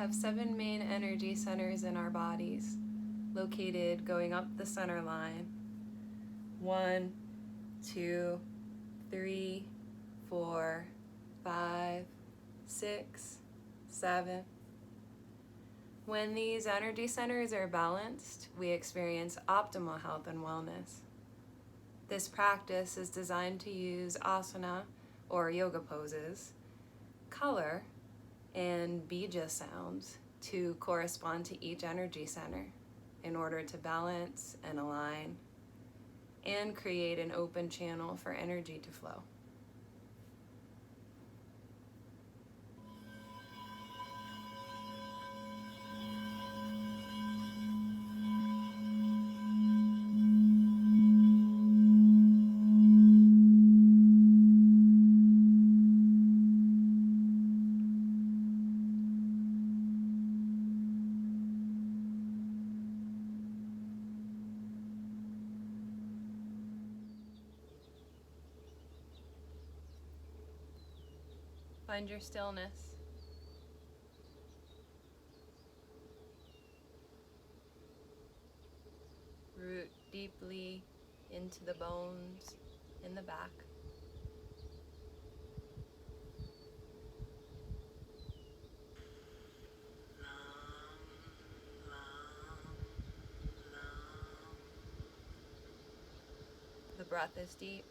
have 7 main energy centers in our bodies, located going up the center line. 1, 2, 3, 4, 5, 6, 7. When these energy centers are balanced, we experience optimal health and wellness. This practice is designed to use asana, or yoga poses, color, and bija sounds to correspond to each energy center in order to balance and align and create an open channel for energy to flow. Find your stillness. Root deeply into the bones in the back. The breath is deep.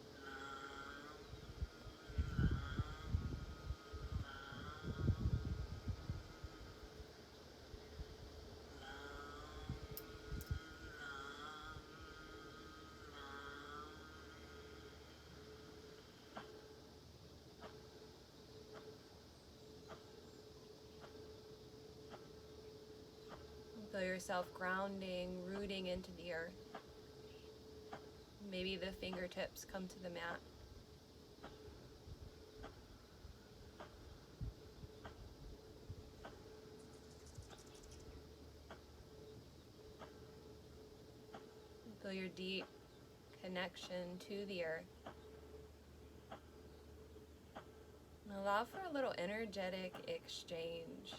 Feel yourself grounding, rooting into the earth. Maybe the fingertips come to the mat. Feel your deep connection to the earth. And allow for a little energetic exchange.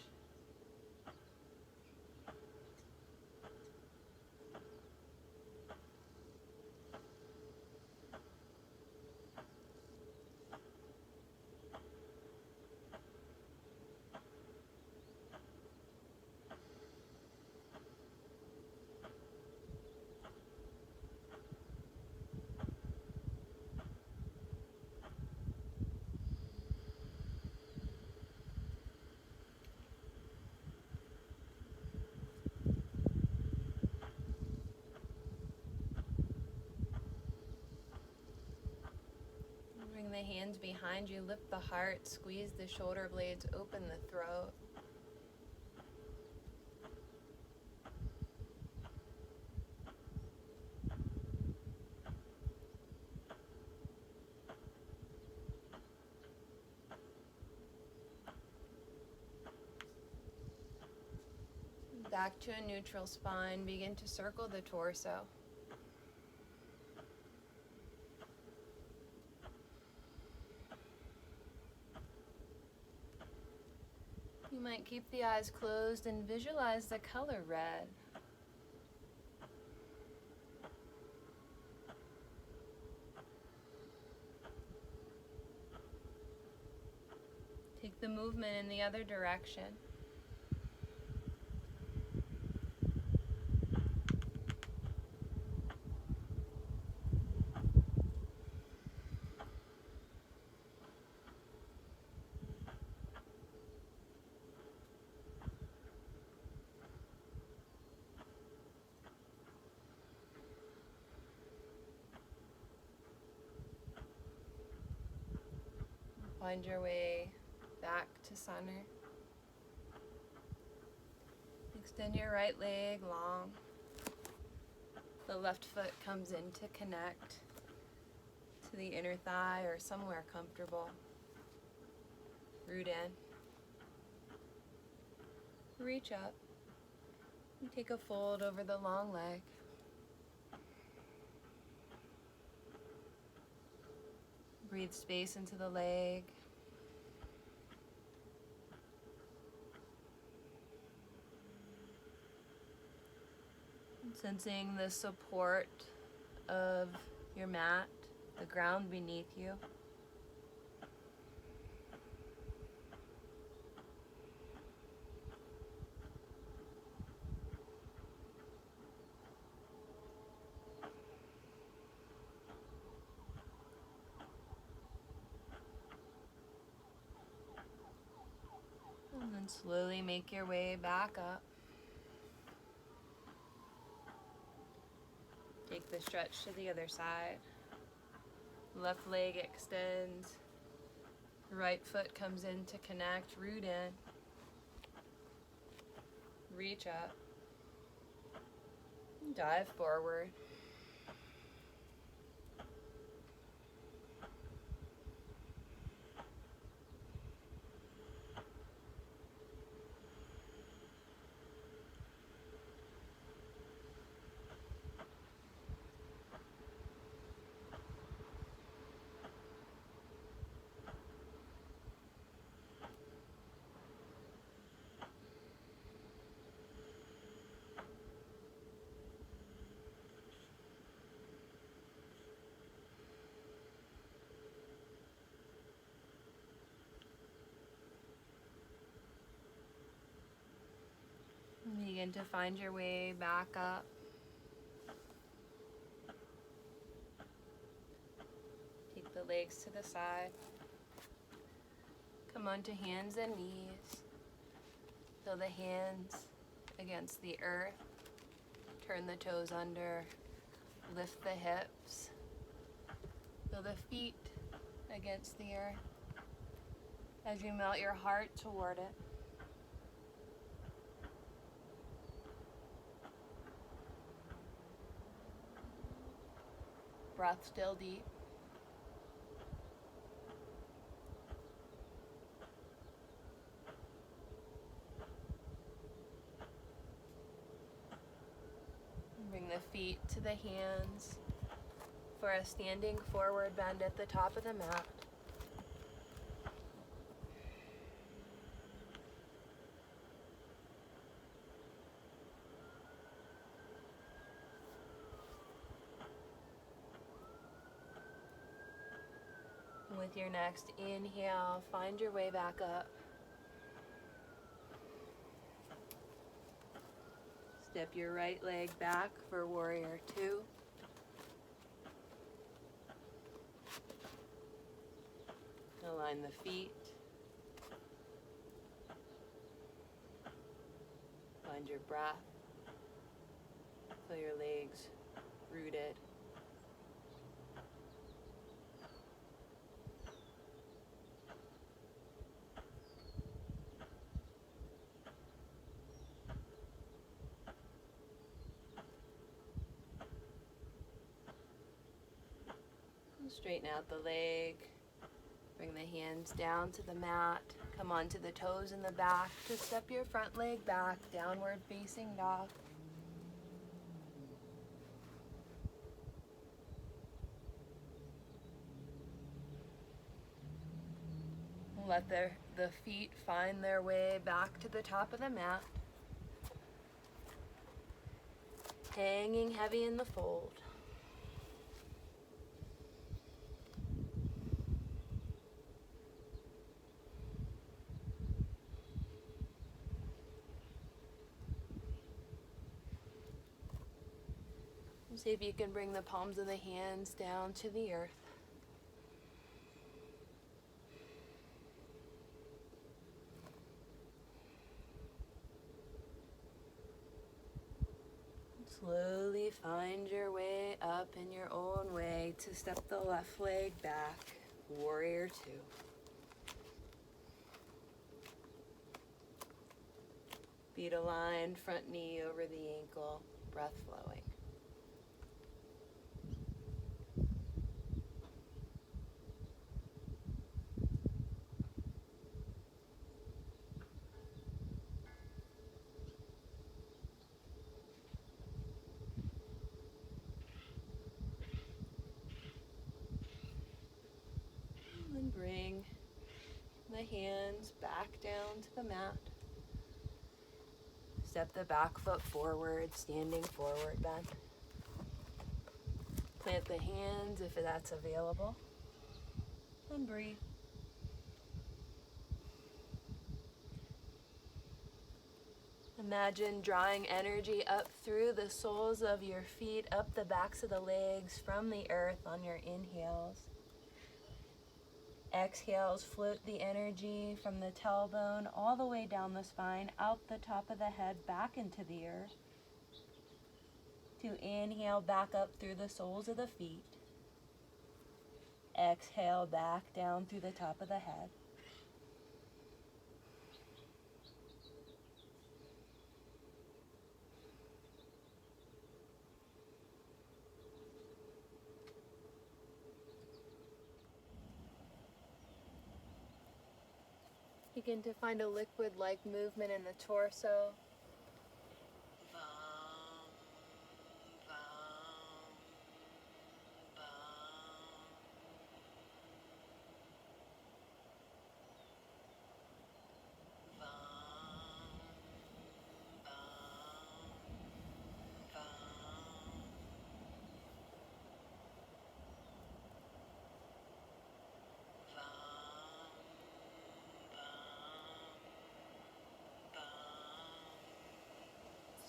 Bring the hands behind you, lift the heart, squeeze the shoulder blades, open the throat. Back to a neutral spine, begin to circle the torso. You might keep the eyes closed and visualize the color red. Take the movement in the other direction. Find your way back to center. Extend your right leg long. The left foot comes in to connect to the inner thigh or somewhere comfortable. Root in. Reach up. And take a fold over the long leg. Breathe space into the leg. Sensing the support of your mat, the ground beneath you. And then slowly make your way back up. Take the stretch to the other side. Left leg extends. Right foot comes in to connect. Root in. Reach up. Dive forward. Begin to find your way back up. Take the legs to the side. Come onto hands and knees. Feel the hands against the earth. Turn the toes under. Lift the hips. Feel the feet against the earth as you melt your heart toward it. Breath still deep. Bring the feet to the hands for a standing forward bend at the top of the mat. With your next inhale, find your way back up. Step your right leg back for warrior two. Align the feet. Find your breath. Feel your legs rooted. Straighten out the leg. Bring the hands down to the mat. Come onto the toes in the back to step your front leg back, downward facing dog. Let the feet find their way back to the top of the mat. Hanging heavy in the fold. See if you can bring the palms of the hands down to the earth. Slowly find your way up in your own way to step the left leg back, warrior two. Feet aligned, front knee over the ankle, breath flowing. And bring the hands back down to the mat. Step the back foot forward, standing forward bend. Plant the hands if that's available. And breathe. Imagine drawing energy up through the soles of your feet, up the backs of the legs from the earth on your inhales. Exhales, float the energy from the tailbone all the way down the spine, out the top of the head, back into the earth. To inhale, back up through the soles of the feet. Exhale, back down through the top of the head. Begin to find a liquid-like movement in the torso.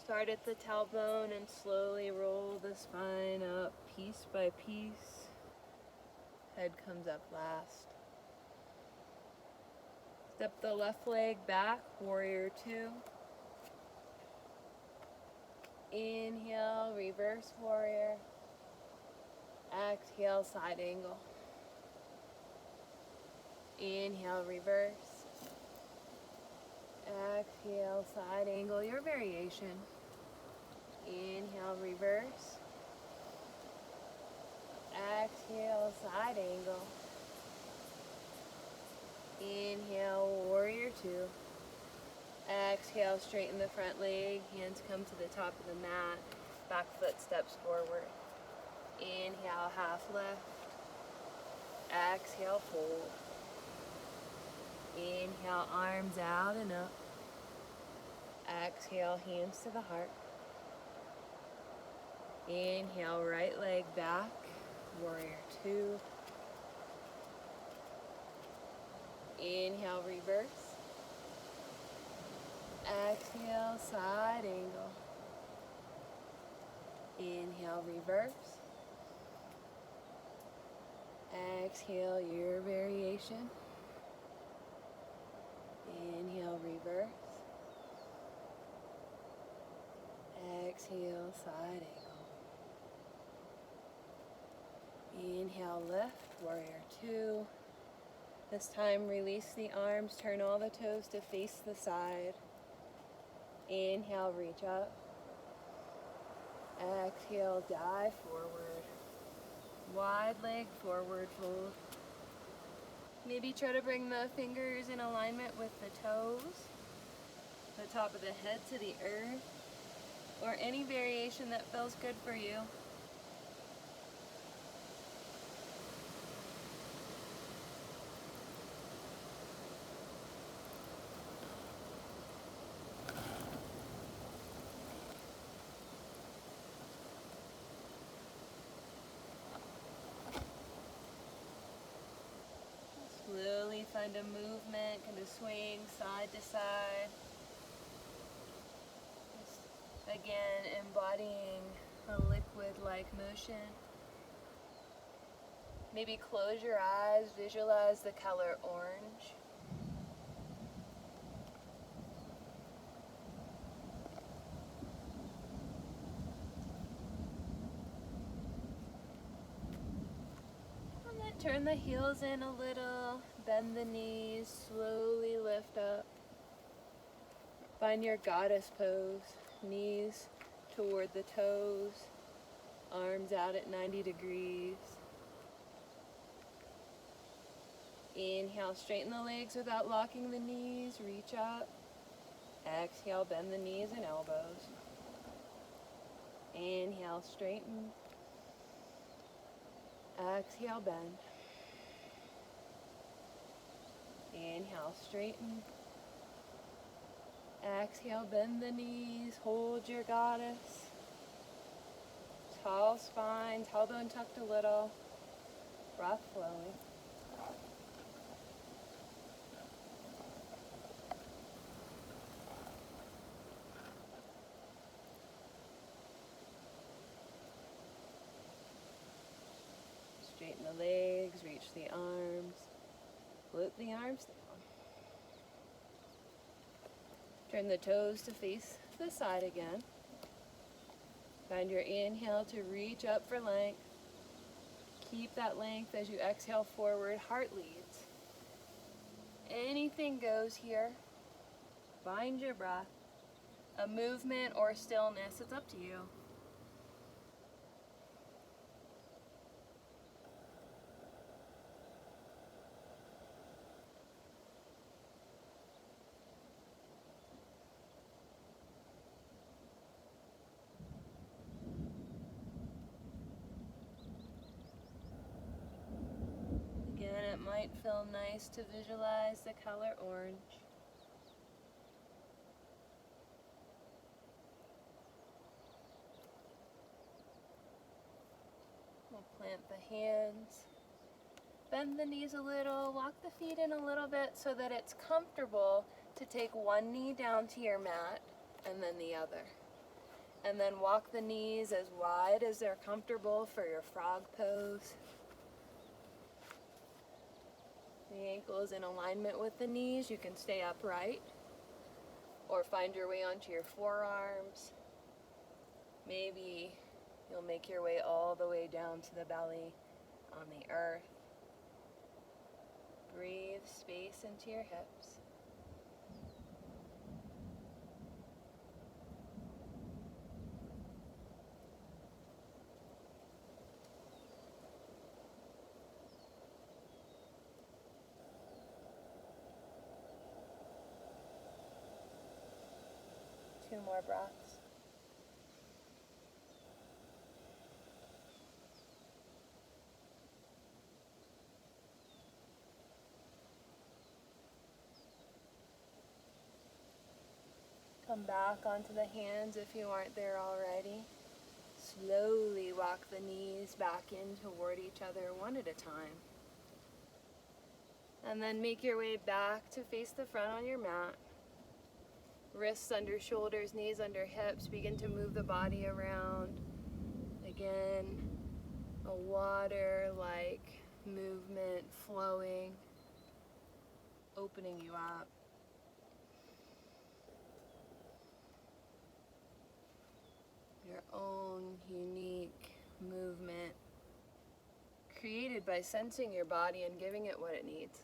Start at the tailbone and slowly roll the spine up piece by piece. Head comes up last. Step the left leg back, warrior two. Inhale, reverse warrior. Exhale, side angle. Inhale, reverse. Exhale, side angle, your variation. Inhale, reverse. Exhale, side angle. Inhale, warrior two. Exhale, straighten the front leg, hands come to the top of the mat, back foot steps forward. Inhale, half lift. Exhale, fold. Inhale, arms out and up. Exhale, hands to the heart. Inhale, right leg back, warrior two. Inhale, reverse. Exhale, side angle. Inhale, reverse. Exhale, your variation. Inhale, reverse. Exhale, side angle. Inhale, lift, warrior two. This time, release the arms, turn all the toes to face the side. Inhale, reach up. Exhale, dive forward. Wide leg forward fold. Maybe try to bring the fingers in alignment with the toes, the top of the head to the earth, or any variation that feels good for you. Slowly find a movement, kind of swing side to side. Just again, embodying a liquid-like motion. Maybe close your eyes, visualize the color orange. And then turn the heels in a little, bend the knees, slowly lift up. Find your goddess pose, knees toward the toes, arms out at 90 degrees. Inhale, straighten the legs without locking the knees, reach up. Exhale, bend the knees and elbows. Inhale, straighten. Exhale, bend. Inhale, straighten. Exhale, bend the knees, hold your goddess. Tall spine, tailbone tucked a little, breath flowing. Straighten the legs, reach the arms, float the arms down. Turn the toes to face the side again. Find your inhale to reach up for length. Keep that length as you exhale forward, heart leads. Anything goes here. Find your breath. A movement or stillness, it's up to you. Again, it might feel nice to visualize the color orange. We'll plant the hands, bend the knees a little, walk the feet in a little bit so that it's comfortable to take one knee down to your mat and then the other. And then walk the knees as wide as they're comfortable for your frog pose. The ankles in alignment with the knees, you can stay upright or find your way onto your forearms. Maybe you'll make your way all the way down to the belly on the earth. Breathe space into your hips. Two more breaths. Come back onto the hands if you aren't there already. Slowly walk the knees back in toward each other one at a time. And then make your way back to face the front on your mat. Wrists under shoulders, knees under hips. Begin to move the body around. Again, a water-like movement flowing, opening you up. Your own unique movement created by sensing your body and giving it what it needs.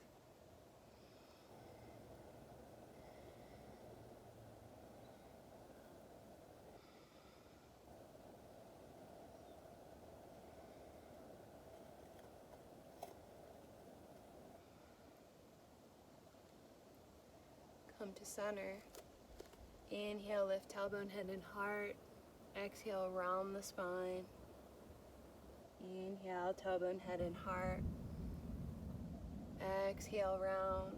Come to center. Inhale, lift tailbone, head, and heart. Exhale, round the spine. Inhale, tailbone, head, and heart. Exhale, round.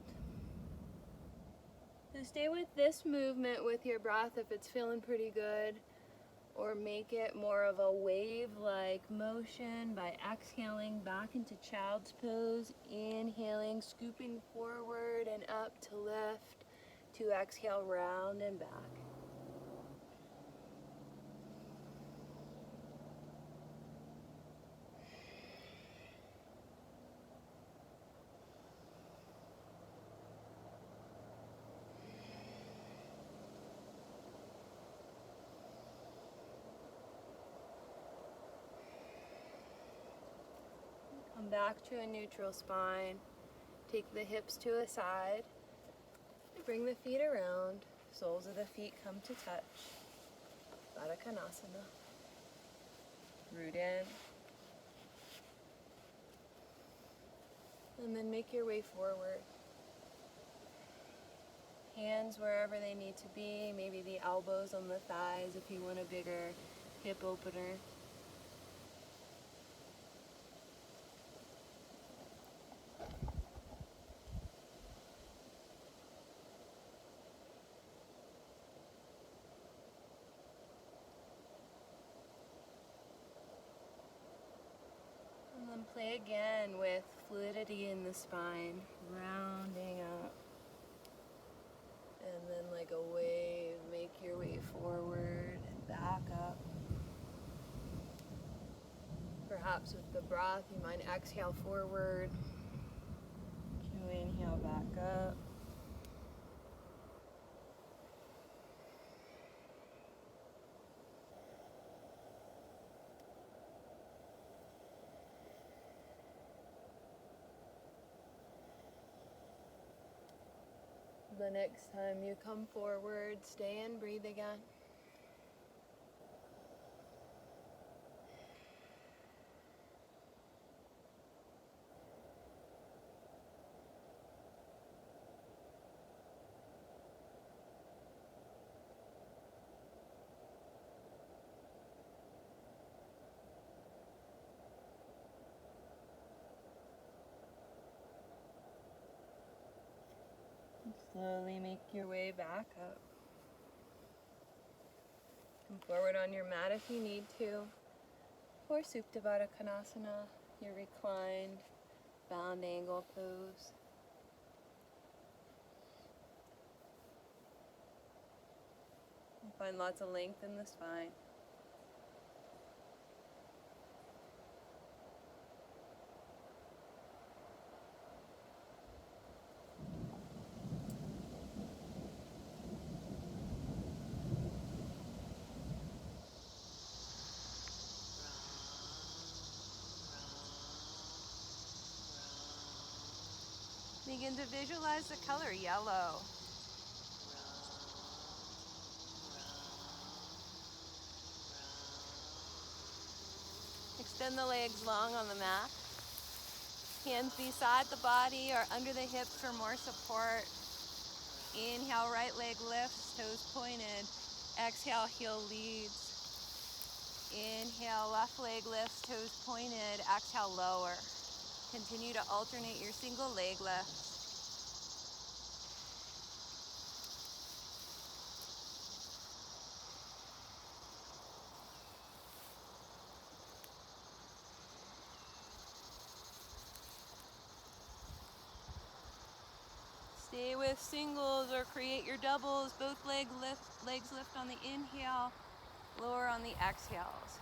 So stay with this movement with your breath if it's feeling pretty good, or make it more of a wave-like motion by exhaling back into child's pose, inhaling, scooping forward and up to lift, to exhale, round and back. Come back to a neutral spine. Take the hips to a side. Bring the feet around. Soles of the feet come to touch. Baddha Konasana. Root in. And then make your way forward. Hands wherever they need to be. Maybe the elbows on the thighs if you want a bigger hip opener. And play again with fluidity in the spine, rounding up. And then like a wave, make your way forward and back up. Perhaps with the breath, you might exhale forward. You inhale back up. The next time you come forward, stay and breathe again. Slowly make your way back up. Come forward on your mat if you need to. Or Supta Baddha Konasana, your reclined, bound angle pose. You find lots of length in the spine. Begin to visualize the color yellow. Extend the legs long on the mat. Hands beside the body or under the hips for more support. Inhale, right leg lifts, toes pointed. Exhale, heel leads. Inhale, left leg lifts, toes pointed. Exhale, lower. Continue to alternate your single leg lifts. Stay with singles or create your doubles. Both legs lift on the inhale, lower on the exhales.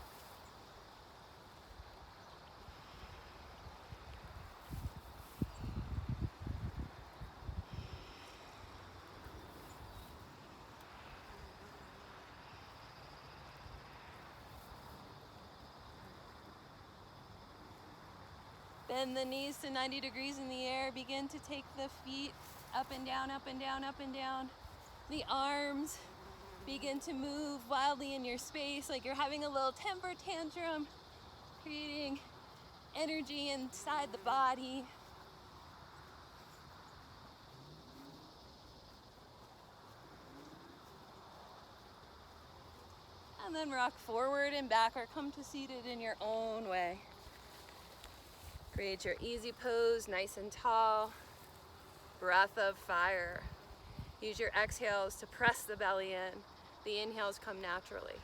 Bend the knees to 90 degrees in the air. Begin to take the feet up and down, up and down, up and down. The arms begin to move wildly in your space like you're having a little temper tantrum, creating energy inside the body. And then rock forward and back or come to seated in your own way. Create your easy pose, nice and tall. Breath of fire. Use your exhales to press the belly in. The inhales come naturally.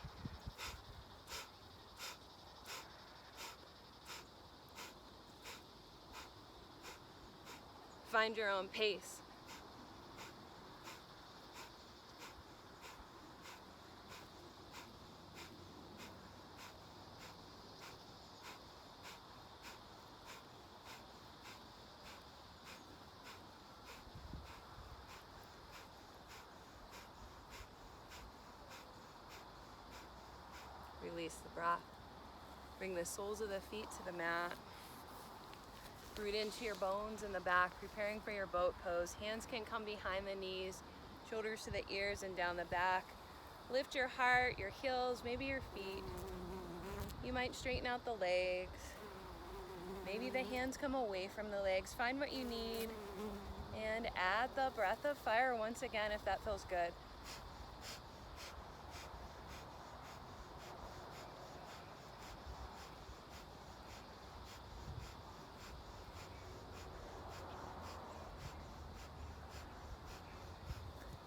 Find your own pace. Release the breath. Bring the soles of the feet to the mat. Root into your bones in the back, preparing for your boat pose. Hands can come behind the knees, shoulders to the ears and down the back. Lift your heart, your heels, maybe your feet. You might straighten out the legs. Maybe the hands come away from the legs. Find what you need and add the breath of fire once again if that feels good.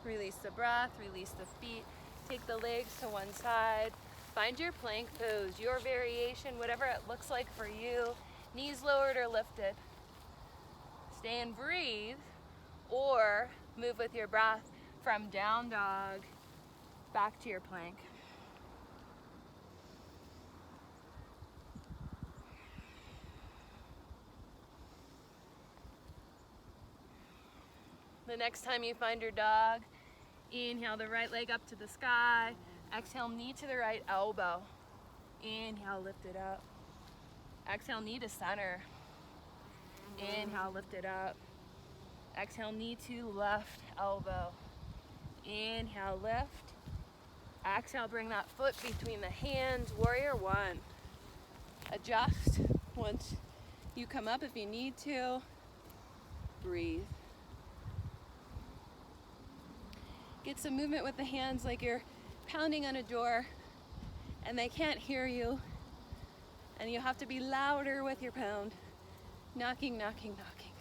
Release the breath, release the feet, take the legs to one side. Find your plank pose, your variation, whatever it looks like for you. Knees lowered or lifted. Stay and breathe, or move with your breath from down dog back to your plank. The next time you find your dog, inhale the right leg up to the sky. Exhale, knee to the right elbow. Inhale, lift it up. Exhale, knee to center. Inhale, lift it up. Exhale, knee to left elbow. Inhale, lift. Exhale, bring that foot between the hands, warrior one. Adjust once you come up if you need to. Breathe. Get some movement with the hands like you're pounding on a door and they can't hear you. And you have to be louder with your pound. Knocking, knocking, knocking.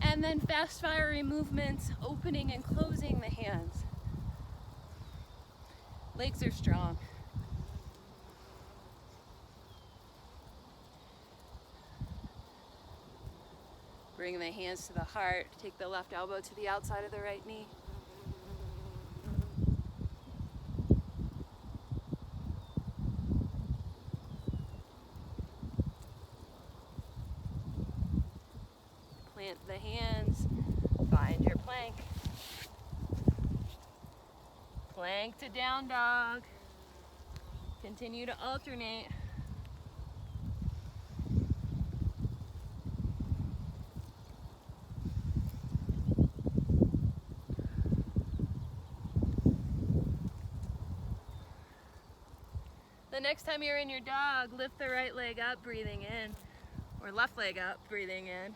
And then fast fiery movements, opening and closing the hands. Legs are strong. Bring the hands to the heart. Take the left elbow to the outside of the right knee. Plant the hands. Find your plank. Plank to down dog. Continue to alternate. The next time you're in your dog, lift the right leg up, breathing in, or left leg up, breathing in.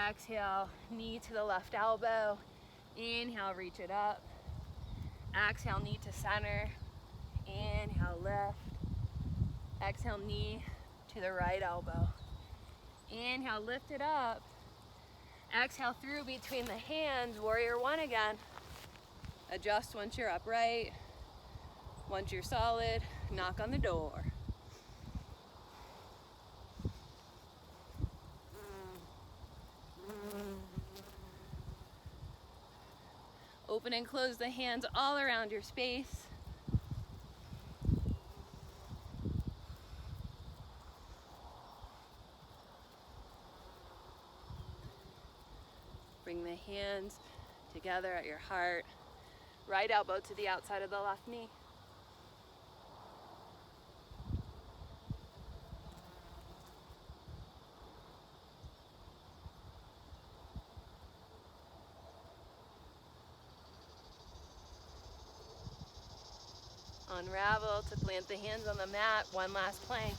Exhale, knee to the left elbow. Inhale, reach it up. Exhale, knee to center. Inhale, lift. Exhale, knee to the right elbow. Inhale, lift it up. Exhale, through between the hands, warrior one again. Adjust once you're upright. Once you're solid, knock on the door. Open and close the hands all around your space. Bring the hands together at your heart. Right elbow to the outside of the left knee. Unravel to plant the hands on the mat, one last plank.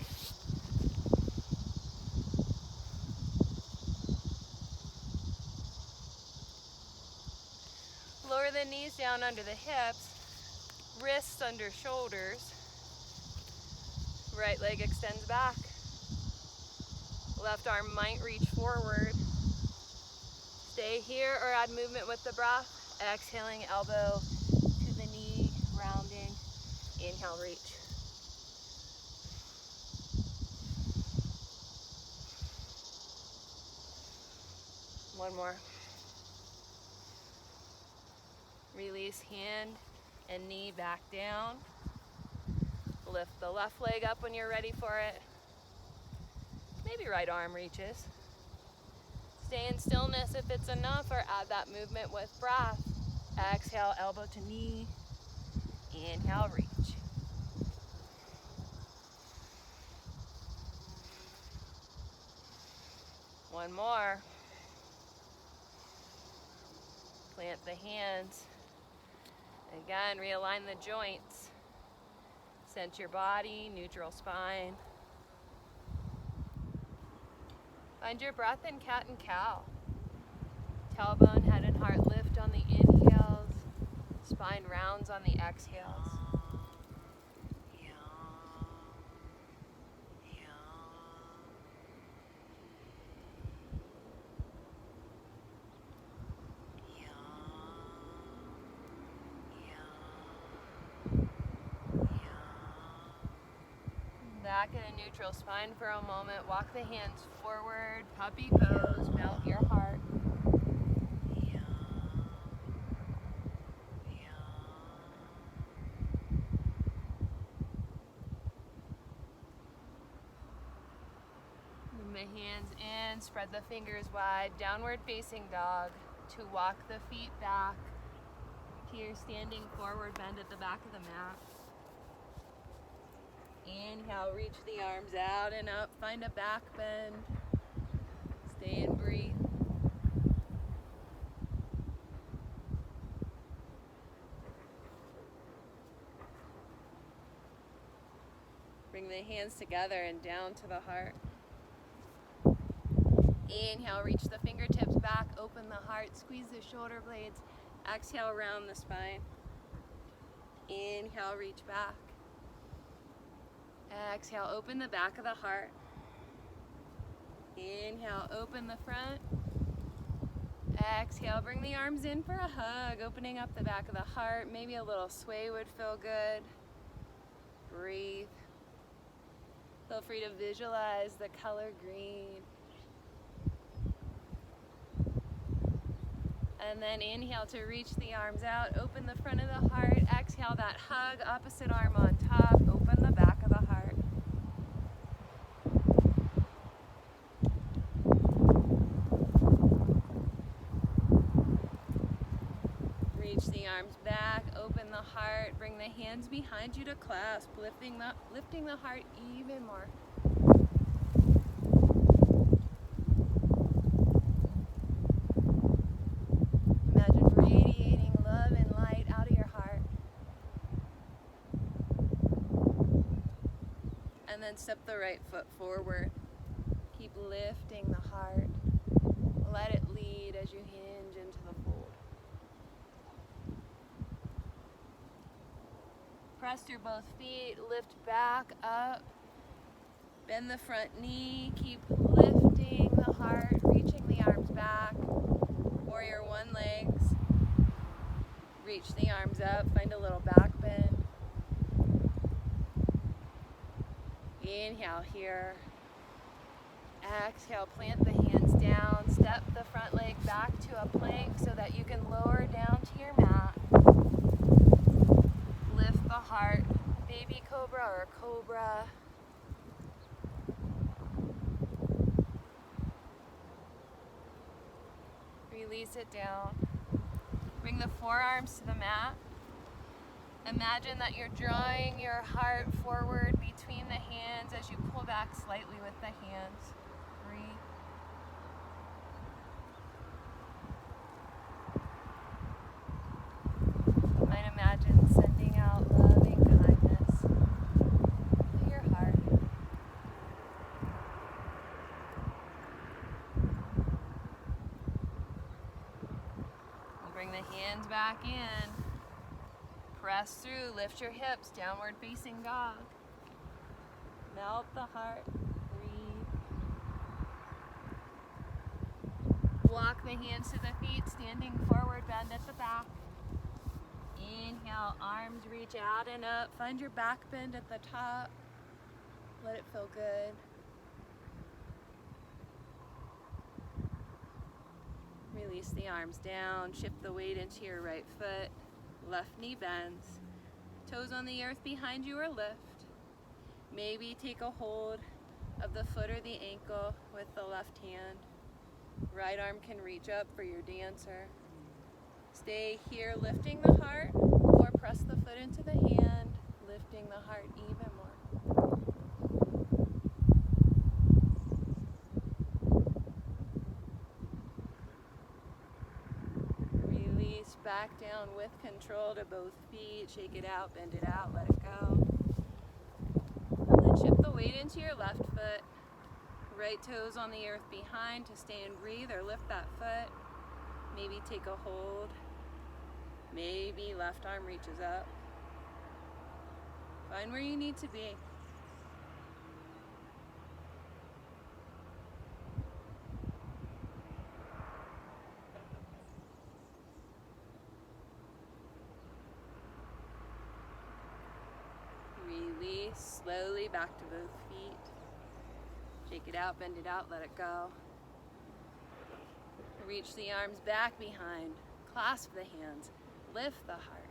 Lower the knees down under the hips, wrists under shoulders. Right leg extends back. Left arm might reach forward. Stay here or add movement with the breath. Exhaling, elbow to the knee, rounding. Inhale, reach. One more. Release hand and knee back down. Lift the left leg up when you're ready for it. Maybe right arm reaches. Stay in stillness if it's enough, or add that movement with breath. Exhale, elbow to knee. Inhale, reach. One more. Plant the hands. Again, realign the joints. Center your body, neutral spine. Find your breath in cat and cow. Tailbone, head, and heart lift on the inhales. Spine rounds on the exhales. Back in a neutral spine for a moment. Walk the hands forward, puppy pose, melt your heart. Bring the hands in, spread the fingers wide, downward facing dog. To walk the feet back to your standing forward bend at the back of the mat. Inhale, reach the arms out and up, find a back bend. Stay and breathe. Bring the hands together and down to the heart. Inhale, reach the fingertips back, open the heart, squeeze the shoulder blades. Exhale, round the spine. Inhale, reach back. Exhale, open the back of the heart. Inhale, open the front. Exhale, bring the arms in for a hug, opening up the back of the heart. Maybe a little sway would feel good. Breathe. Feel free to visualize the color green. And then inhale to reach the arms out, open the front of the heart. Exhale, that hug, opposite arm on top, open the back of the heart. Reach the arms back, open the heart, bring the hands behind you to clasp, lifting the heart even more. Imagine radiating love and light out of your heart. And then step the right foot forward. Keep lifting the heart. Let it lead as you hinge into the fold. Press through both feet, lift back up. Bend the front knee, keep lifting the heart, reaching the arms back. Warrior one legs. Reach the arms up, find a little back bend. Inhale here. Exhale, plant the hands down, step the front leg back to a plank so that you can lower down to your mat. Lift the heart, baby cobra or cobra. Release it down. Bring the forearms to the mat. Imagine that you're drawing your heart forward between the hands as you pull back slightly with the hands. Breathe. You might imagine sending out loving kindness to your heart. Bring the hands back in. Press through, lift your hips, downward facing dog. Melt the heart, breathe. Walk the hands to the feet, standing forward, bend at the back. Inhale, arms reach out and up. Find your back bend at the top. Let it feel good. Release the arms down, shift the weight into your right foot. Left knee bends. Toes on the earth behind you or lift. Maybe take a hold of the foot or the ankle with the left hand. Right arm can reach up for your dancer. Stay here lifting the heart, or press the foot into the hand, lifting the heart even more. Release back down with control to both feet. Shake it out, bend it out, let it go. And then shift the weight into your left foot. Right toes on the earth behind to stay and breathe, or lift that foot. Maybe take a hold. Maybe left arm reaches up. Find where you need to be. Release. slowly back to both feet. Shake it out, bend it out, let it go. Reach the arms back behind, clasp the hands, lift the heart.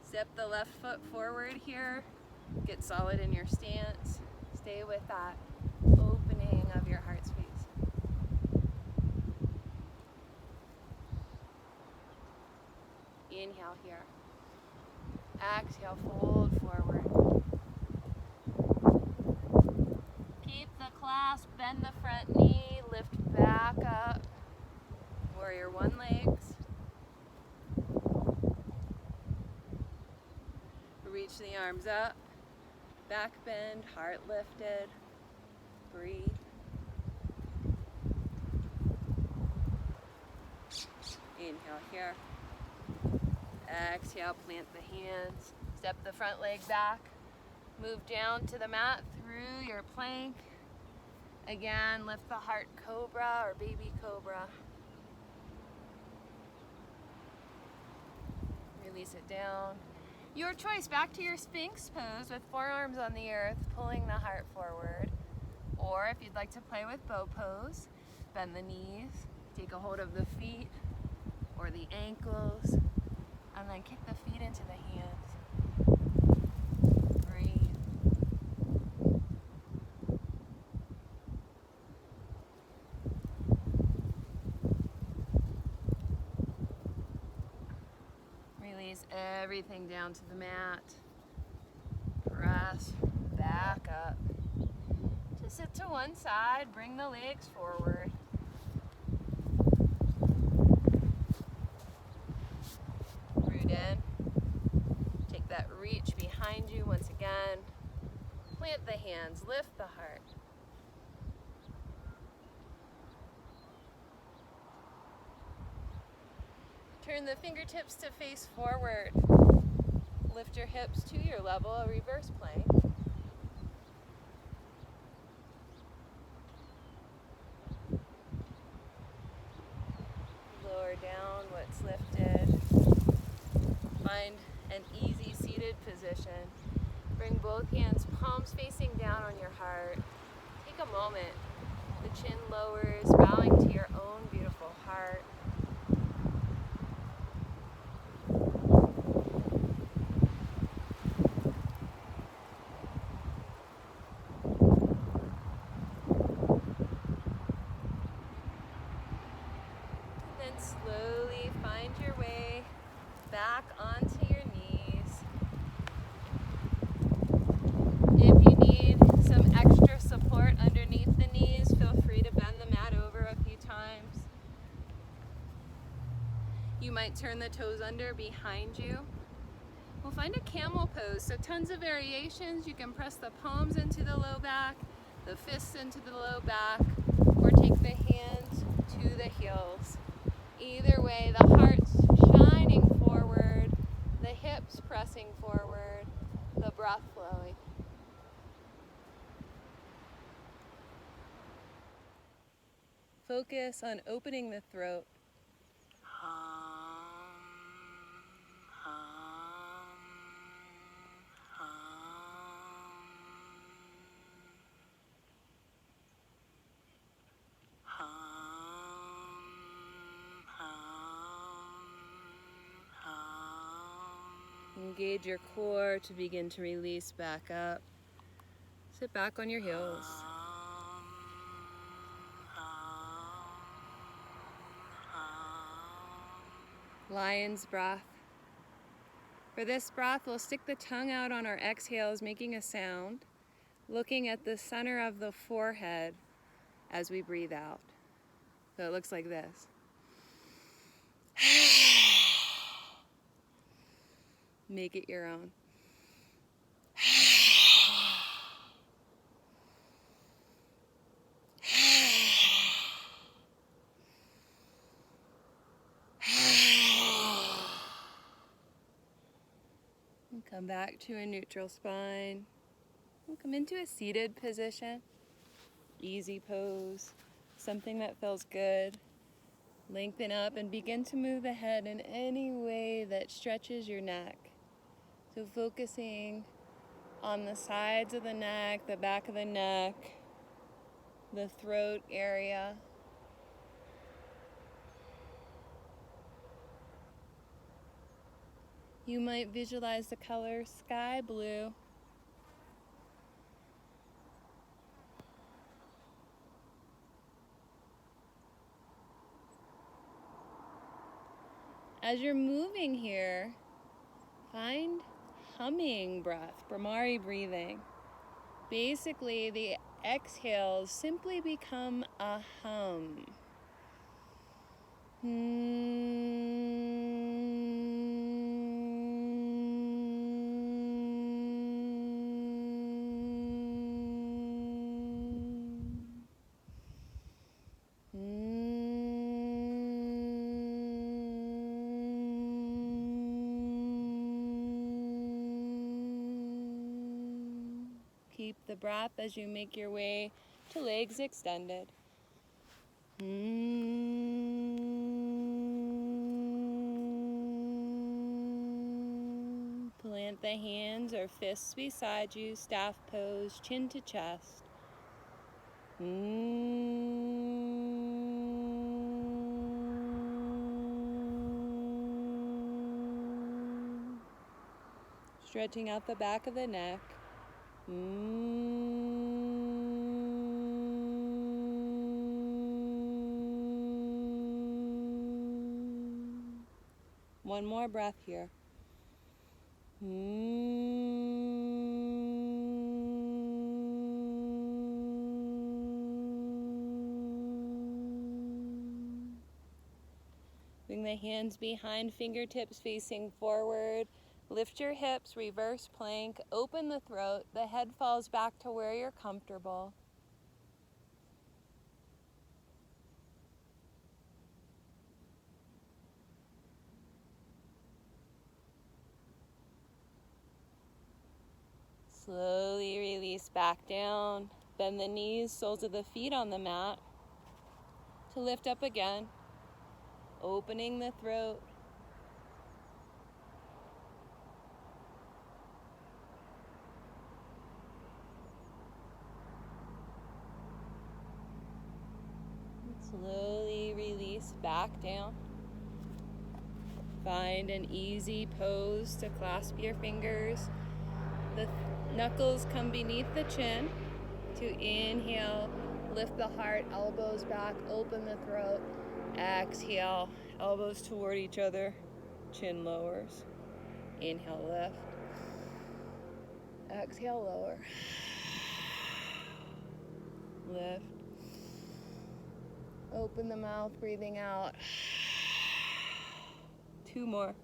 Step the left foot forward here, get solid in your stance. Stay with that opening of your heart space. Inhale here. Exhale, fold forward. Keep the clasp, bend the front knee, lift back up. Warrior one legs. Reach the arms up, back bend, heart lifted. Breathe. Inhale here. Exhale, plant the hands. Step the front leg back. Move down to the mat through your plank. Again, lift the heart cobra or baby cobra. Release it down. Your choice, back to your Sphinx pose with forearms on the earth, pulling the heart forward. Or if you'd like to play with bow pose, bend the knees, take a hold of the feet or the ankles, and then kick the feet into the hands. Breathe. Release everything down to the mat. Press back up. Just sit to one side, bring the legs forward. Root in. Take that reach behind you once again. Plant the hands, lift the heart. Turn the fingertips to face forward. Lift your hips to your level, a reverse plank. Lower down what's lifted. Find an easy seated position. Bring both hands, palms facing down on your heart. Take a moment. The chin lowers, bowing to your own beautiful heart. Slowly find your way back onto your knees. If you need some extra support underneath the knees, feel free to bend the mat over a few times. You might turn the toes under behind you. We'll find a camel pose, so tons of variations. You can press the palms into the low back, the fists into the low back, or take the hands to the heels. Either way, the heart's shining forward, the hips pressing forward, the breath flowing. Focus on opening the throat. Engage your core to begin to release back up. Sit back on your heels. Lion's breath. For this breath, we'll stick the tongue out on our exhales, making a sound, looking at the center of the forehead as we breathe out. So it looks like this. Make it your own. And come back to a neutral spine. We'll come into a seated position. Easy pose, something that feels good. Lengthen up and begin to move the head in any way that stretches your neck. So focusing on the sides of the neck, the back of the neck, the throat area. You might visualize the color sky blue. As you're moving here, find humming breath, Brahmari breathing. Basically, the exhales simply become a hum. Keep the breath as you make your way to legs extended. Plant the hands or fists beside you, staff pose, chin to chest. Stretching out the back of the neck. One more breath here. Bring the hands behind, fingertips facing forward. Lift your hips, reverse plank, open the throat. The head falls back to where you're comfortable. Slowly release back down. Bend the knees, soles of the feet on the mat. To lift up again. Opening the throat. Slowly release back down. Find an easy pose to clasp your fingers. The knuckles come beneath the chin. To inhale, lift the heart, elbows back, open the throat. Exhale, elbows toward each other, chin lowers. Inhale, lift. Exhale, lower. Lift. Open the mouth, breathing out. 2 more.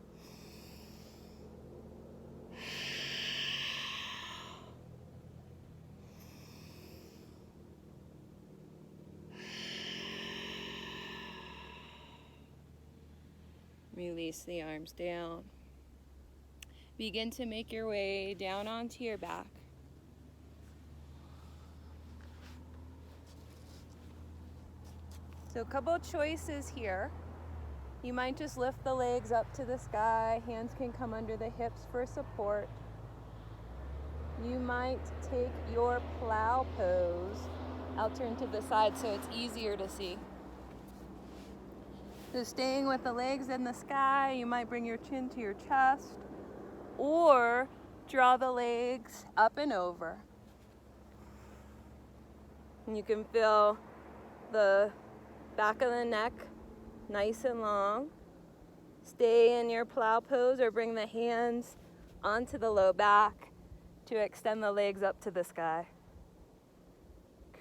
Release the arms down. Begin to make your way down onto your back. So a couple of choices here. You might just lift the legs up to the sky. Hands can come under the hips for support. You might take your plow pose. I'll turn to the side so it's easier to see. So staying with the legs in the sky, you might bring your chin to your chest or draw the legs up and over. And you can feel the back of the neck nice and long. Stay in your plow pose or bring the hands onto the low back to extend the legs up to the sky.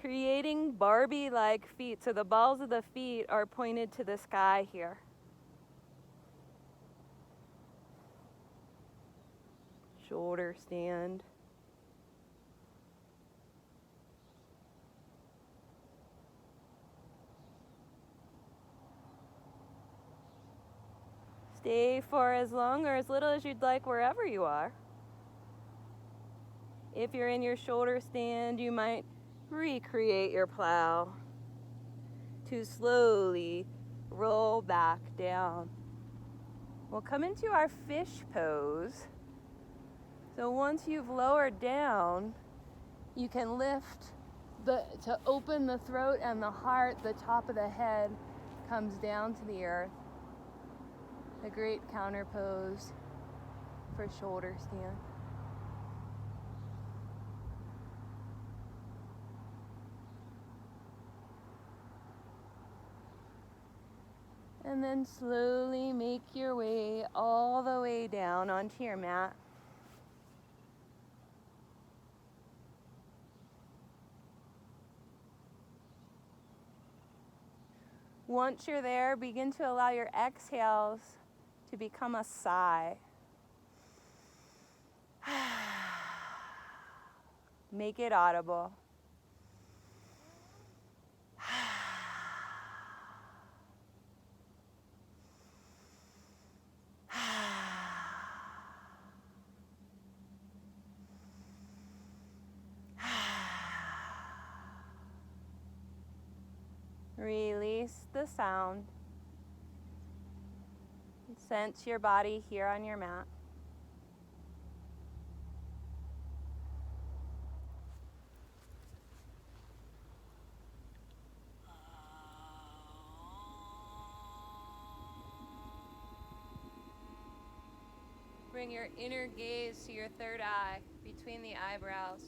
Creating Barbie-like feet, so the balls of the feet are pointed to the sky here. Shoulder stand. Stay for as long or as little as you'd like wherever you are. If you're in your shoulder stand, you might recreate your plow to slowly roll back down. We'll come into our fish pose. So once you've lowered down, you can lift to open the throat and the heart. The top of the head comes down to the earth. A great counter pose for shoulder stand. And then slowly make your way all the way down onto your mat. Once you're there, begin to allow your exhales to become a sigh. Make it audible. Release the sound. Sense your body here on your mat. Bring your inner gaze to your third eye between the eyebrows.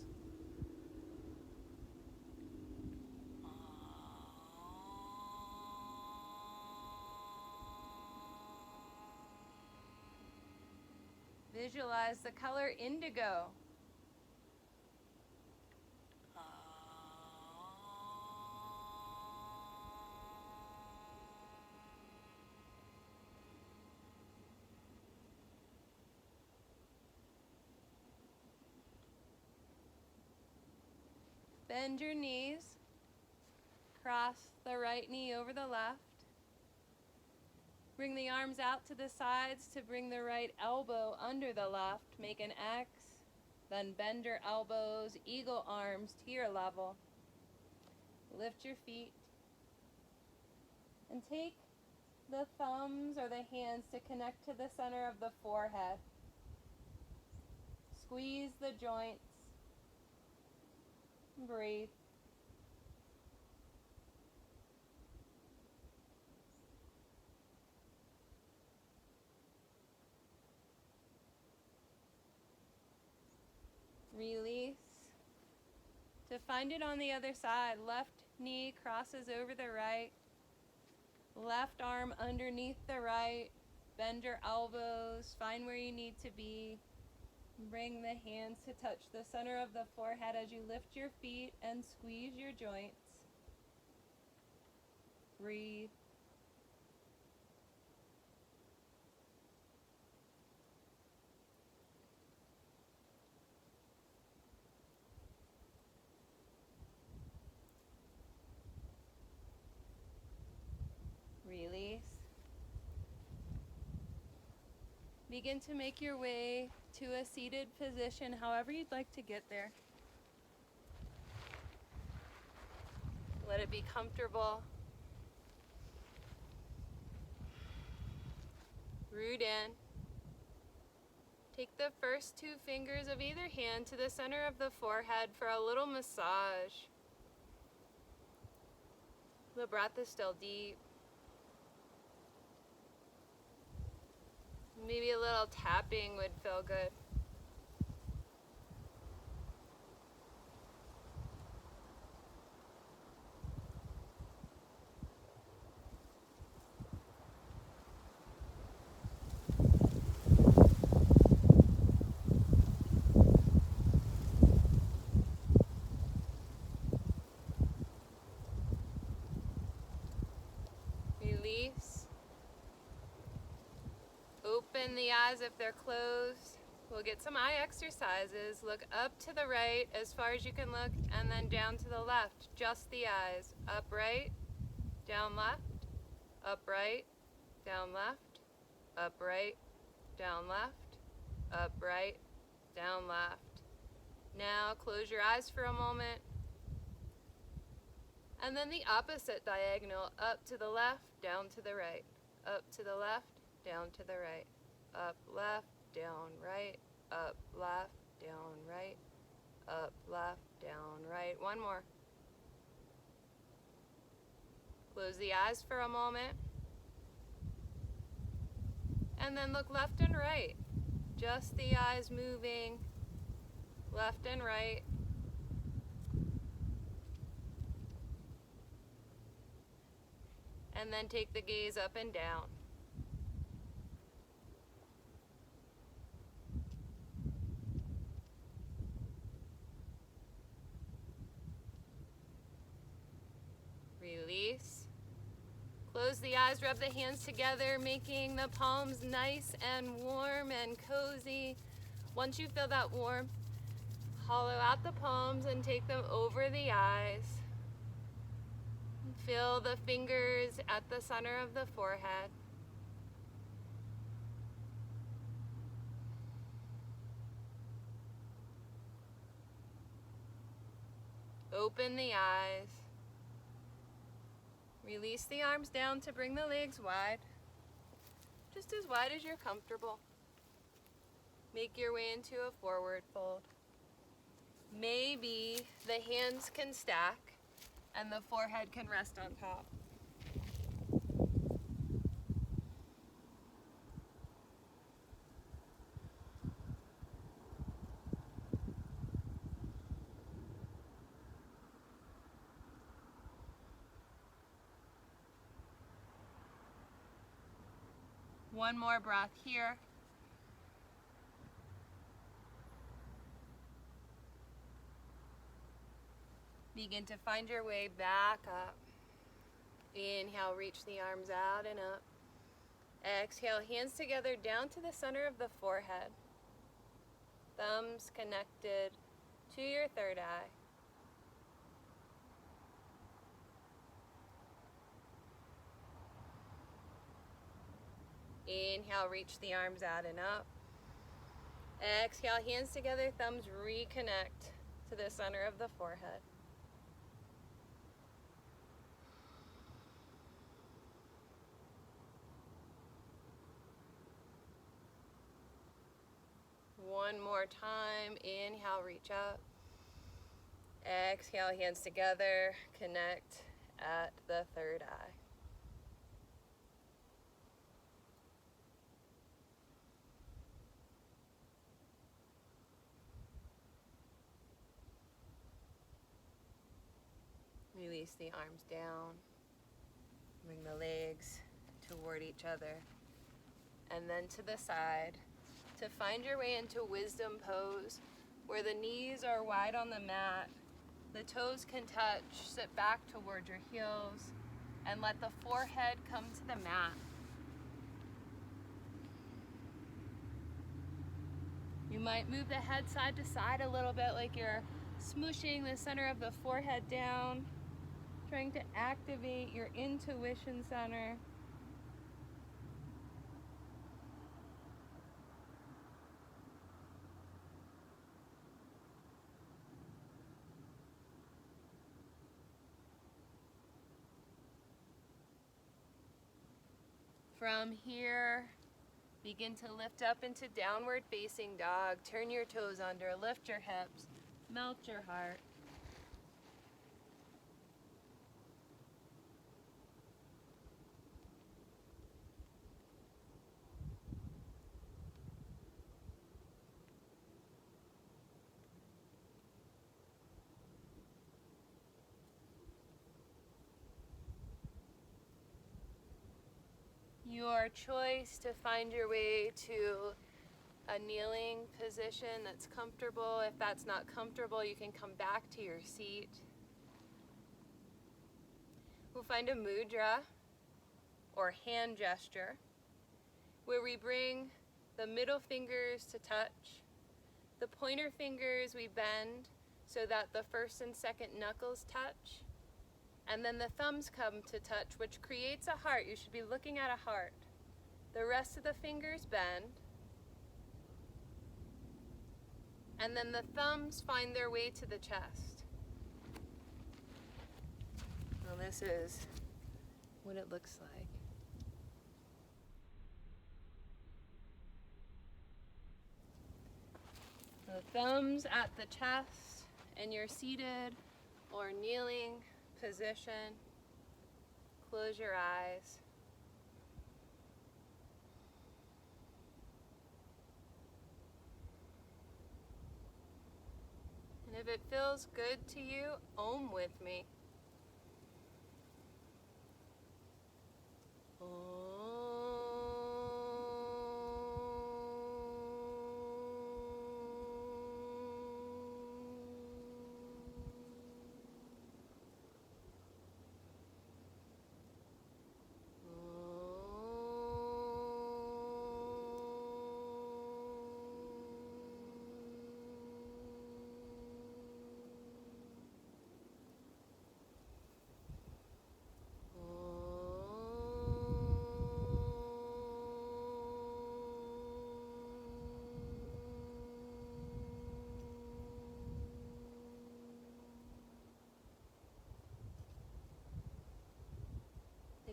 Visualize the color indigo. Bend your knees. Cross the right knee over the left. Bring the arms out to the sides to bring the right elbow under the left. Make an X. Then bend your elbows, eagle arms to your level. Lift your feet. And take the thumbs or the hands to connect to the center of the forehead. Squeeze the joints. Breathe. Release. To find it on the other side, left knee crosses over the right. Left arm underneath the right. Bend your elbows. Find where you need to be. Bring the hands to touch the center of the forehead as you lift your feet and squeeze your joints. Breathe. Release. Begin to make your way to a seated position, however you'd like to get there. Let it be comfortable. Root in. Take the first two fingers of either hand to the center of the forehead for a little massage. The breath is still deep. Maybe a little tapping would feel good. Release. Open the eyes if they're closed. We'll get some eye exercises. Look up to the right as far as you can look, and then down to the left. Just the eyes. Up right, down left, up right, down left, up right, down left, up right, down left. Now close your eyes for a moment. And then the opposite diagonal, up to the left, down to the right, up to the left, down to the right, up, left, down, right, up, left, down, right, up, left, down, right. One more. Close the eyes for a moment. And then look left and right. Just the eyes moving left and right. And then take the gaze up and down. Release. Close the eyes, rub the hands together, making the palms nice and warm and cozy. Once you feel that warmth, hollow out the palms and take them over the eyes. Feel the fingers at the center of the forehead. Open the eyes. Release the arms down to bring the legs wide, just as wide as you're comfortable. Make your way into a forward fold. Maybe the hands can stack and the forehead can rest on top. One more breath here. Begin to find your way back up. Inhale, reach the arms out and up. Exhale, hands together down to the center of the forehead. Thumbs connected to your third eye. Inhale, reach the arms out and up. Exhale, hands together, thumbs reconnect to the center of the forehead. One more time. Inhale, reach up. Exhale, hands together, connect at the third eye. Release the arms down. Bring the legs toward each other. And then to the side to find your way into wisdom pose, where the knees are wide on the mat. The toes can touch. Sit back toward your heels and let the forehead come to the mat. You might move the head side to side a little bit, like you're smooshing the center of the forehead down, trying to activate your intuition center. From here, begin to lift up into downward facing dog. Turn your toes under, lift your hips, melt your heart. Your choice to find your way to a kneeling position that's comfortable. If that's not comfortable, you can come back to your seat. We'll find a mudra or hand gesture where we bring the middle fingers to touch. The pointer fingers we bend so that the first and second knuckles touch. And then the thumbs come to touch, which creates a heart. You should be looking at a heart. The rest of the fingers bend. And then the thumbs find their way to the chest. Well, this is what it looks like. The thumbs at the chest in your seated or kneeling position. Close your eyes. And if it feels good to you, Om with me.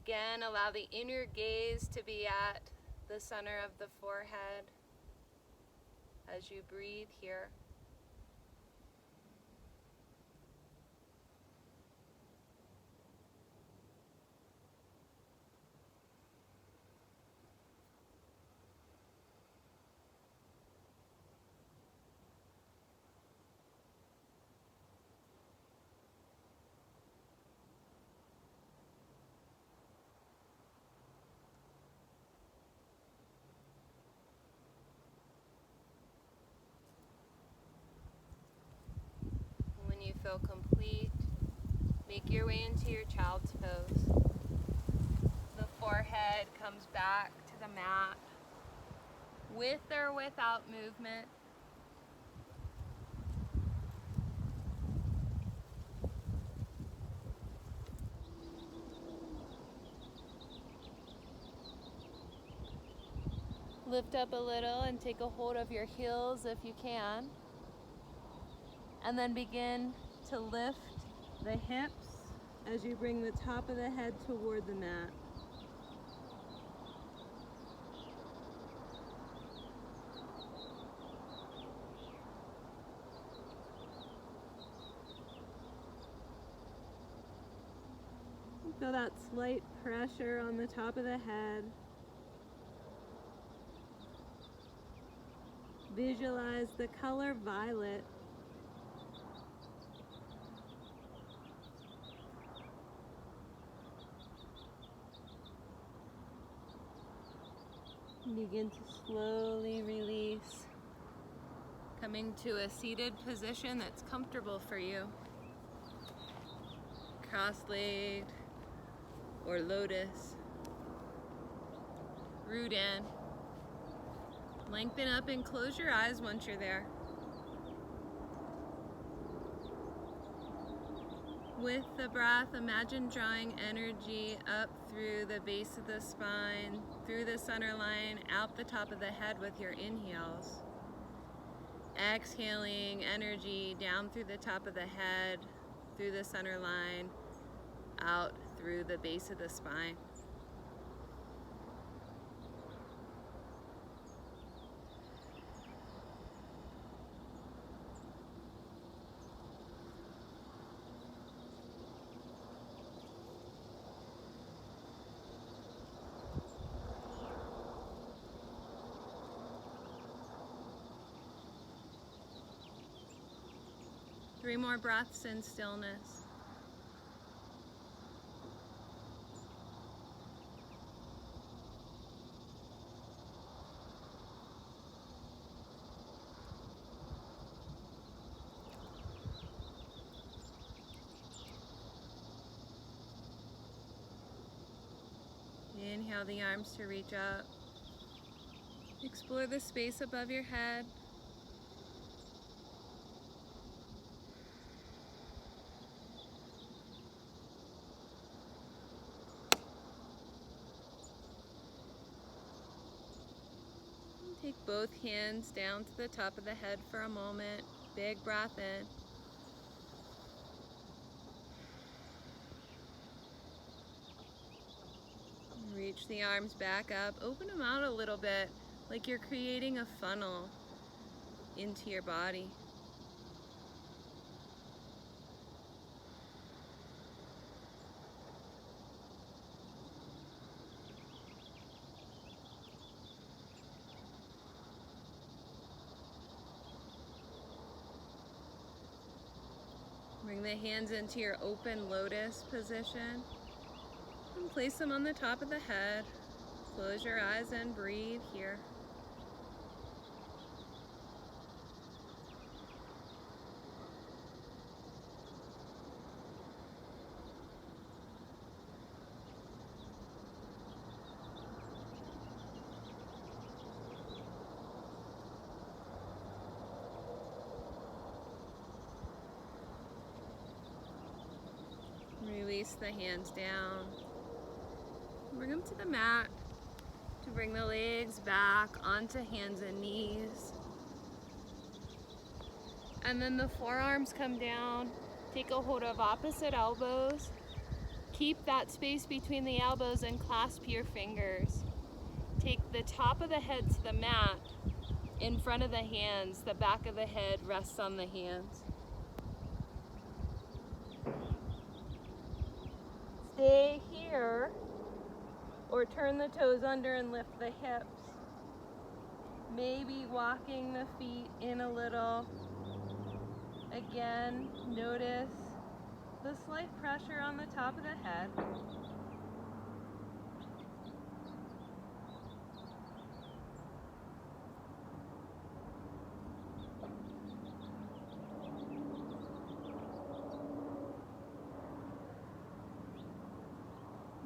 Again, allow the inner gaze to be at the center of the forehead as you breathe here. When you feel complete, make your way into your child's pose. The forehead comes back to the mat, with or without movement. Lift up a little and take a hold of your heels if you can. And then begin to lift the hips as you bring the top of the head toward the mat. Feel that slight pressure on the top of the head. Visualize the color violet. Begin to slowly release, coming to a seated position that's comfortable for you. Cross-legged or lotus. Root in. Lengthen up and close your eyes once you're there. With the breath, imagine drawing energy up through the base of the spine, through the center line, out the top of the head with your inhales. Exhaling energy down through the top of the head, through the center line, out through the base of the spine. Three more breaths in stillness. Inhale the arms to reach up. Explore the space above your head. Take both hands down to the top of the head for a moment. Big breath in. Reach the arms back up, open them out a little bit, like you're creating a funnel into your body. Bring the hands into your open lotus position and place them on the top of the head. Close your eyes and breathe here. Release the hands down. Bring them to the mat to bring the legs back onto hands and knees. And then the forearms come down. Take a hold of opposite elbows. Keep that space between the elbows and clasp your fingers. Take the top of the head to the mat in front of the hands. The back of the head rests on the hands. Stay here, or turn the toes under and lift the hips. Maybe walking the feet in a little. Again, notice the slight pressure on the top of the head.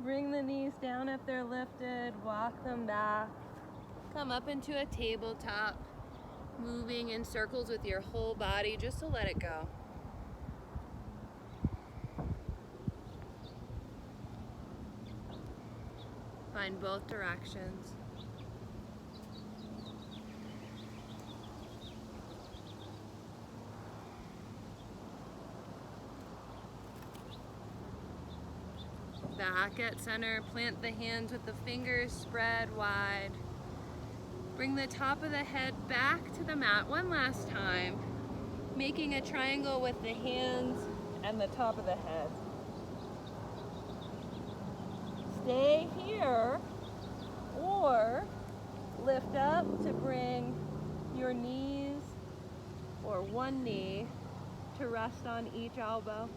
Bring the knees down if they're lifted, walk them back. Come up into a tabletop, moving in circles with your whole body just to let it go. Find both directions. Back at center, plant the hands with the fingers spread wide. Bring the top of the head back to the mat one last time, making a triangle with the hands and the top of the head. Stay here, or lift up to bring your knees or one knee to rest on each elbow.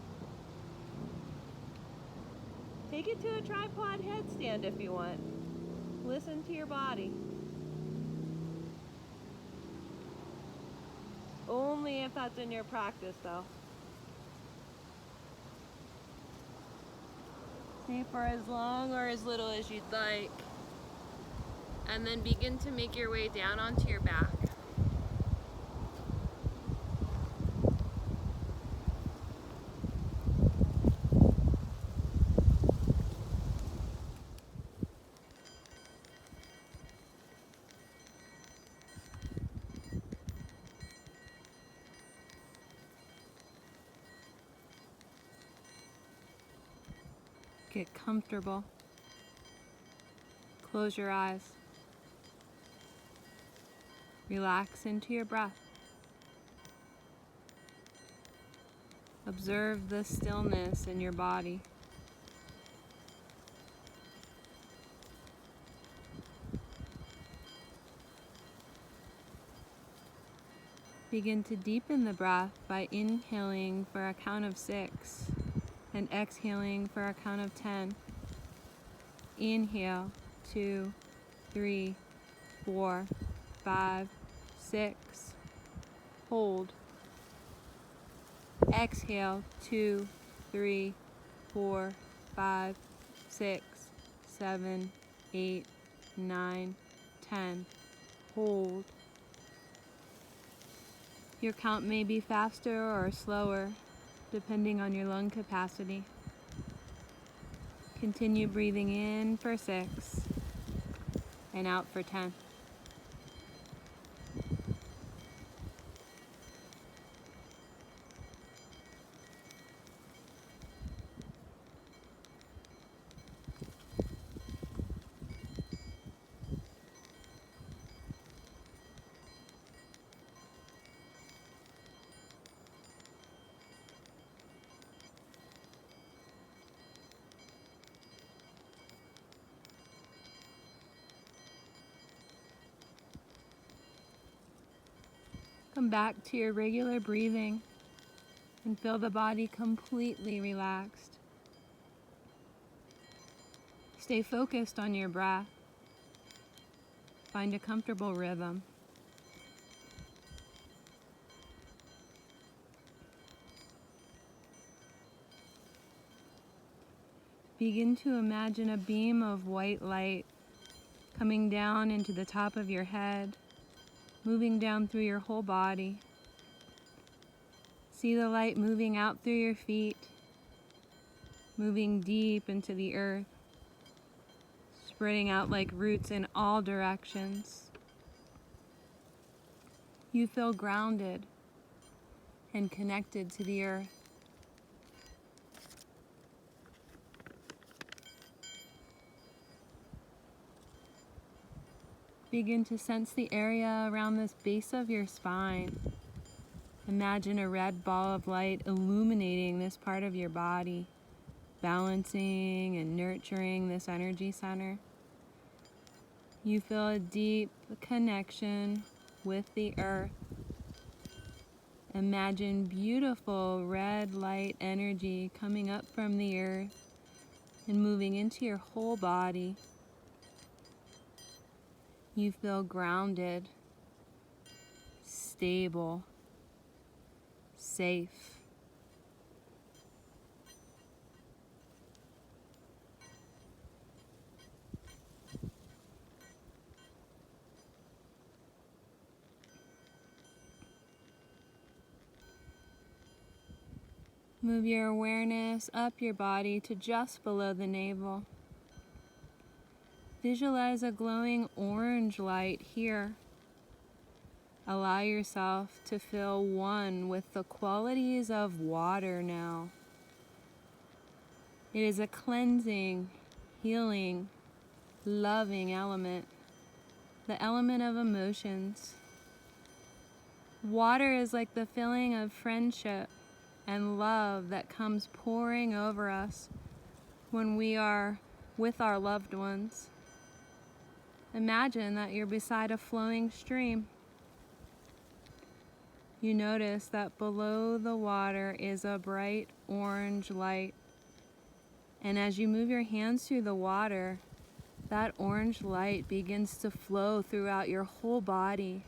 Take it to a tripod headstand if you want. Listen to your body. Only if that's in your practice though. Stay for as long or as little as you'd like. And then begin to make your way down onto your back. Get comfortable. Close your eyes. Relax into your breath. Observe the stillness in your body. Begin to deepen the breath by inhaling for a count of 6 and exhaling for a count of 10. Inhale, 2, 3, 4, 5, 6. Hold. Exhale, 2, 3, 4, 5, 6, 7, 8, 9, 10. Hold. Your count may be faster or slower, depending on your lung capacity. Continue breathing in for 6 and out for 10. Come back to your regular breathing and feel the body completely relaxed. Stay focused on your breath. Find a comfortable rhythm. Begin to imagine a beam of white light coming down into the top of your head, moving down through your whole body. See the light moving out through your feet, moving deep into the earth, spreading out like roots in all directions. You feel grounded and connected to the earth. Begin to sense the area around this base of your spine. Imagine a red ball of light illuminating this part of your body, balancing and nurturing this energy center. You feel a deep connection with the earth. Imagine beautiful red light energy coming up from the earth and moving into your whole body. You feel grounded, stable, safe. Move your awareness up your body to just below the navel. Visualize a glowing orange light here. Allow yourself to feel one with the qualities of water now. It is a cleansing, healing, loving element, the element of emotions. Water is like the feeling of friendship and love that comes pouring over us when we are with our loved ones. Imagine that you're beside a flowing stream. You notice that below the water is a bright orange light. And as you move your hands through the water, that orange light begins to flow throughout your whole body.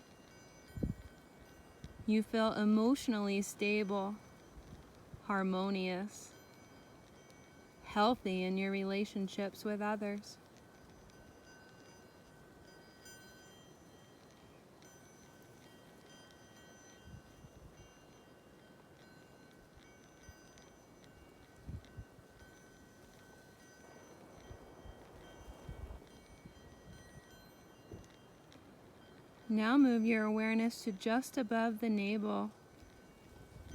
You feel emotionally stable, harmonious, healthy in your relationships with others. Now move your awareness to just above the navel,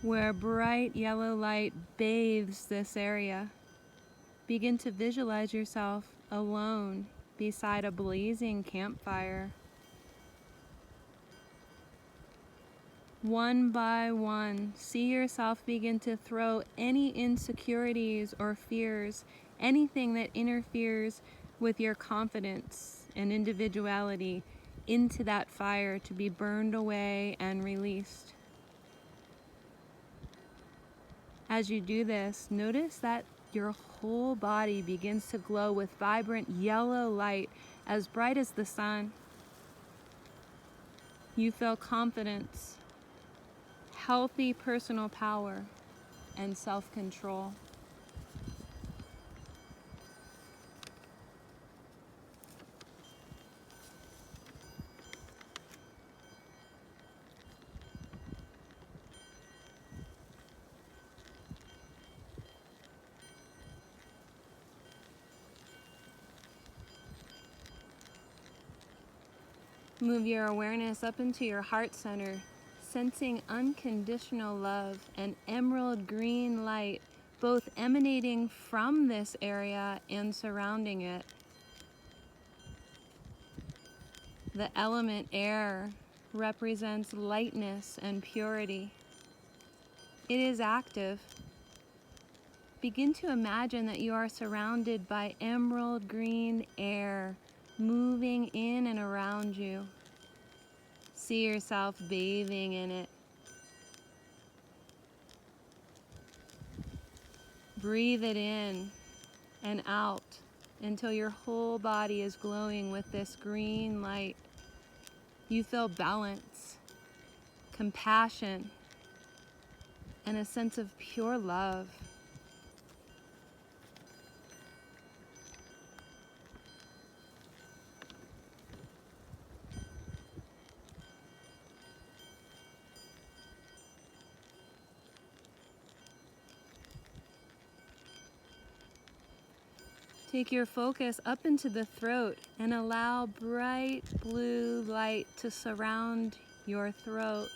where bright yellow light bathes this area. Begin to visualize yourself alone beside a blazing campfire. One by one, see yourself begin to throw any insecurities or fears, anything that interferes with your confidence and individuality, into that fire to be burned away and released. As you do this, notice that your whole body begins to glow with vibrant yellow light as bright as the sun. You feel confidence, healthy personal power, and self-control. Move your awareness up into your heart center, sensing unconditional love and emerald green light, both emanating from this area and surrounding it. The element air represents lightness and purity. It is active. Begin to imagine that you are surrounded by emerald green air, moving in and around you. See yourself bathing in it. Breathe it in and out until your whole body is glowing with this green light. You feel balance, compassion, and a sense of pure love. Take your focus up into the throat and allow bright blue light to surround your throat.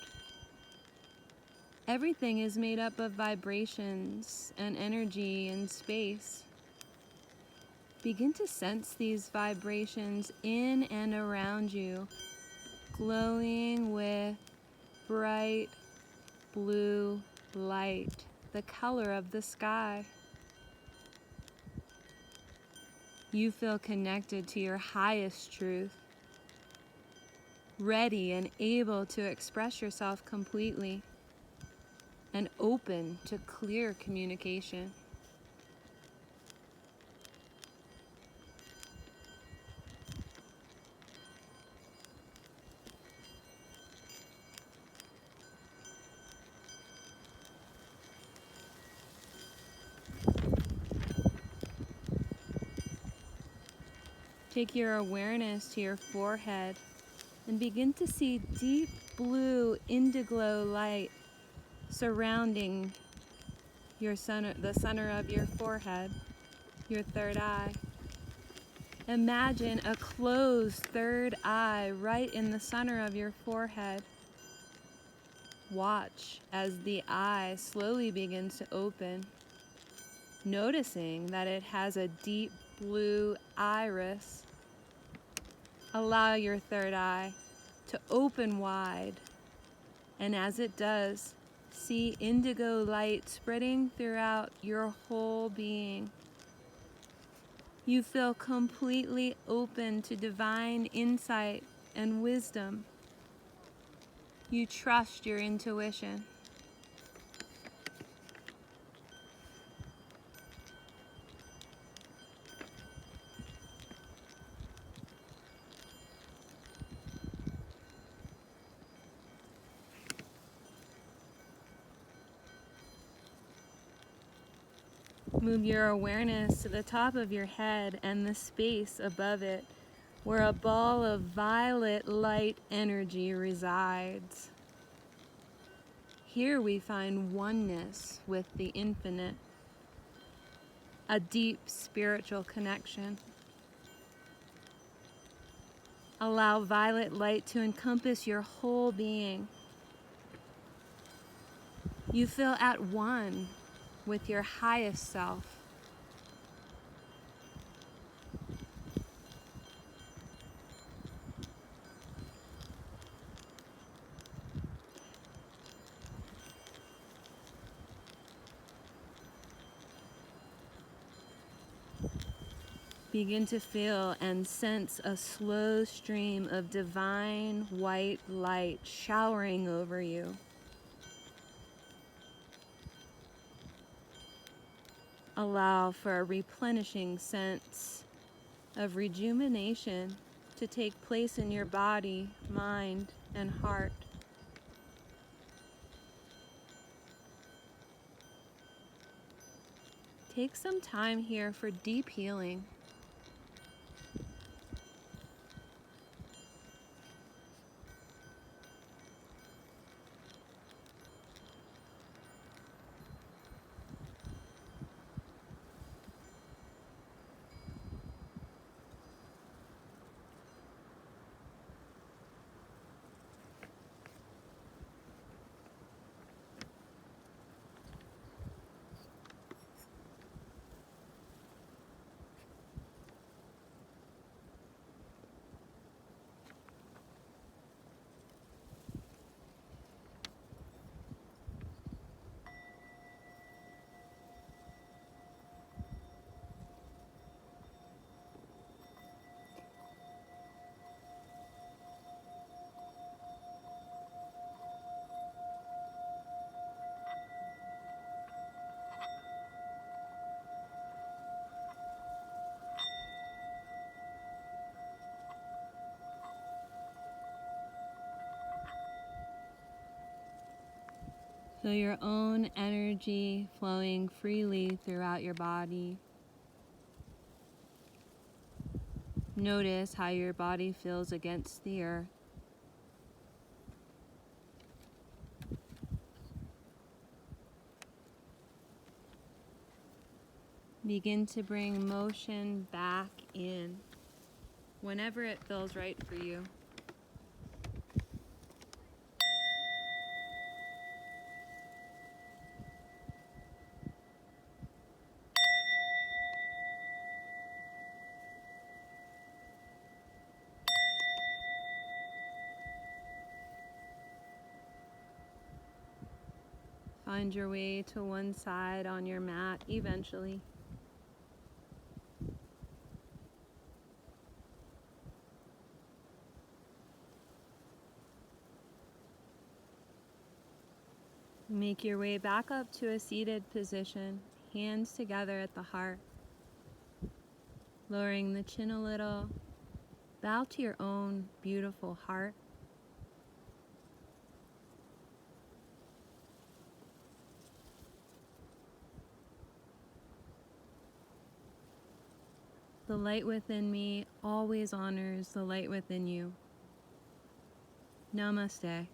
Everything is made up of vibrations and energy and space. Begin to sense these vibrations in and around you, glowing with bright blue light, the color of the sky. You feel connected to your highest truth, ready and able to express yourself completely, and open to clear communication. Take your awareness to your forehead and begin to see deep blue indigo light surrounding the center of your forehead, your third eye. Imagine a closed third eye right in the center of your forehead. Watch as the eye slowly begins to open, noticing that it has a deep blue iris. Allow your third eye to open wide, and as it does, see indigo light spreading throughout your whole being. You feel completely open to divine insight and wisdom. You trust your intuition. Move your awareness to the top of your head and the space above it, where a ball of violet light energy resides. Here we find oneness with the infinite, a deep spiritual connection. Allow violet light to encompass your whole being. You feel at one with your highest self. Begin to feel and sense a slow stream of divine white light showering over you. Allow for a replenishing sense of rejuvenation to take place in your body, mind, and heart. Take some time here for deep healing. Feel your own energy flowing freely throughout your body. Notice how your body feels against the earth. Begin to bring motion back in whenever it feels right for you. Find your way to one side on your mat eventually. Make your way back up to a seated position, hands together at the heart. Lowering the chin a little, bow to your own beautiful heart. The light within me always honors the light within you. Namaste.